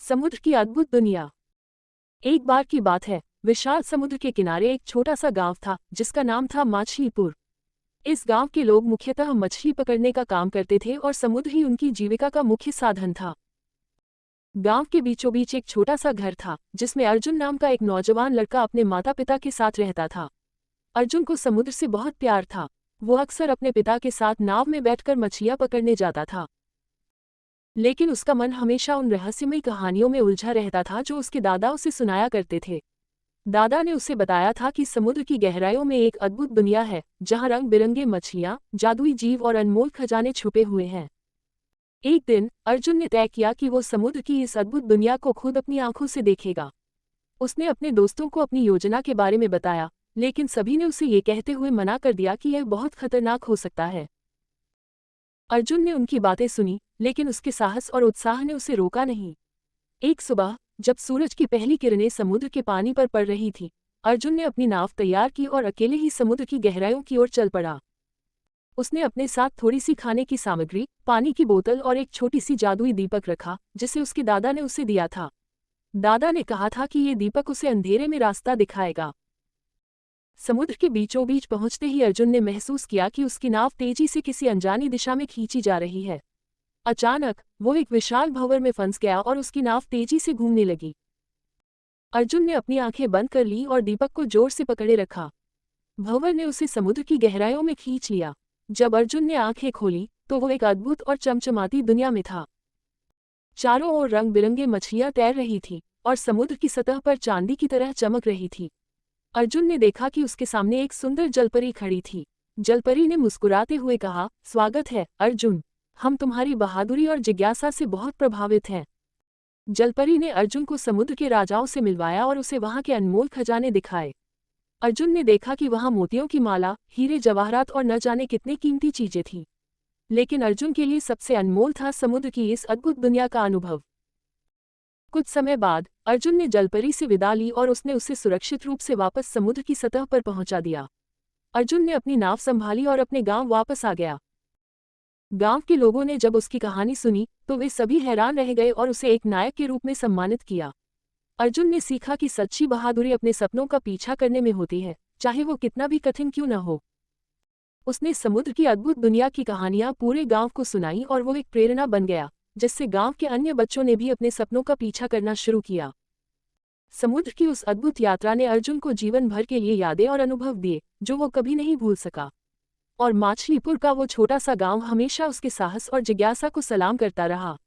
समुद्र की अद्भुत दुनिया। एक बार की बात है, विशाल समुद्र के किनारे एक छोटा सा गांव था जिसका नाम था मछलीपुर। इस गांव के लोग मुख्यतः मछली पकड़ने का काम करते थे और समुद्र ही उनकी जीविका का मुख्य साधन था। गांव के बीचों बीच एक छोटा सा घर था जिसमें अर्जुन नाम का एक नौजवान लड़का अपने माता पिता के साथ रहता था। अर्जुन को समुद्र से बहुत प्यार था। वो अक्सर अपने पिता के साथ नाव में बैठकर मछलियां पकड़ने जाता था। लेकिन उसका मन हमेशा उन रहस्यमयी कहानियों में उलझा रहता था जो उसके दादा उसे सुनाया करते थे। दादा ने उसे बताया था कि समुद्र की गहराइयों में एक अद्भुत दुनिया है जहां रंग बिरंगे मछलियां, जादुई जीव और अनमोल खजाने छुपे हुए हैं। एक दिन अर्जुन ने तय किया कि वो समुद्र की इस अद्भुत दुनिया को खुद अपनी आंखों से देखेगा। उसने अपने दोस्तों को अपनी योजना के बारे में बताया, लेकिन सभी ने उसे ये कहते हुए मना कर दिया कि यह बहुत खतरनाक हो सकता है। अर्जुन ने उनकी बातें सुनी, लेकिन उसके साहस और उत्साह ने उसे रोका नहीं। एक सुबह जब सूरज की पहली किरणें समुद्र के पानी पर पड़ रही थी, अर्जुन ने अपनी नाव तैयार की और अकेले ही समुद्र की गहराइयों की ओर चल पड़ा। उसने अपने साथ थोड़ी सी खाने की सामग्री, पानी की बोतल और एक छोटी सी जादुई दीपक रखा जिसे उसके दादा ने उसे दिया था। दादा ने कहा था कि ये दीपक उसे अंधेरे में रास्ता दिखाएगा। समुद्र के बीचों बीच पहुंचते ही अर्जुन ने महसूस किया कि उसकी नाव तेजी से किसी अनजानी दिशा में खींची जा रही है। अचानक वो एक विशाल भंवर में फंस गया और उसकी नाव तेजी से घूमने लगी। अर्जुन ने अपनी आंखें बंद कर ली और दीपक को जोर से पकड़े रखा। भंवर ने उसे समुद्र की गहराइयों में खींच लिया। जब अर्जुन ने आंखें खोली तो वो एक अद्भुत और चमचमाती दुनिया में था। चारों ओर रंग बिरंगे मछलियां तैर रही थीं और समुद्र की सतह पर चांदी की तरह चमक रही थी। अर्जुन ने देखा कि उसके सामने एक सुंदर जलपरी खड़ी थी। जलपरी ने मुस्कुराते हुए कहा, स्वागत है अर्जुन, हम तुम्हारी बहादुरी और जिज्ञासा से बहुत प्रभावित हैं। जलपरी ने अर्जुन को समुद्र के राजाओं से मिलवाया और उसे वहां के अनमोल खजाने दिखाए। अर्जुन ने देखा कि वहां मोतियों की माला, हीरे जवाहरात और न जाने कितनी कीमती चीजें थीं। लेकिन अर्जुन के लिए सबसे अनमोल था समुद्र की इस अद्भुत दुनिया का अनुभव। कुछ समय बाद अर्जुन ने जलपरी से विदा ली और उसने उसे सुरक्षित रूप से वापस समुद्र की सतह पर पहुंचा दिया। अर्जुन ने अपनी नाव संभाली और अपने गांव वापस आ गया। गांव के लोगों ने जब उसकी कहानी सुनी तो वे सभी हैरान रह गए और उसे एक नायक के रूप में सम्मानित किया। अर्जुन ने सीखा कि सच्ची बहादुरी अपने सपनों का पीछा करने में होती है, चाहे वो कितना भी कठिन क्यों न हो। उसने समुद्र की अद्भुत दुनिया की कहानियां पूरे गांव को सुनाई और वो एक प्रेरणा बन गया, जिससे गांव के अन्य बच्चों ने भी अपने सपनों का पीछा करना शुरू किया। समुद्र की उस अद्भुत यात्रा ने अर्जुन को जीवन भर के लिए यादें और अनुभव दिए जो वो कभी नहीं भूल सका। और मछलीपुर का वो छोटा सा गांव हमेशा उसके साहस और जिज्ञासा को सलाम करता रहा।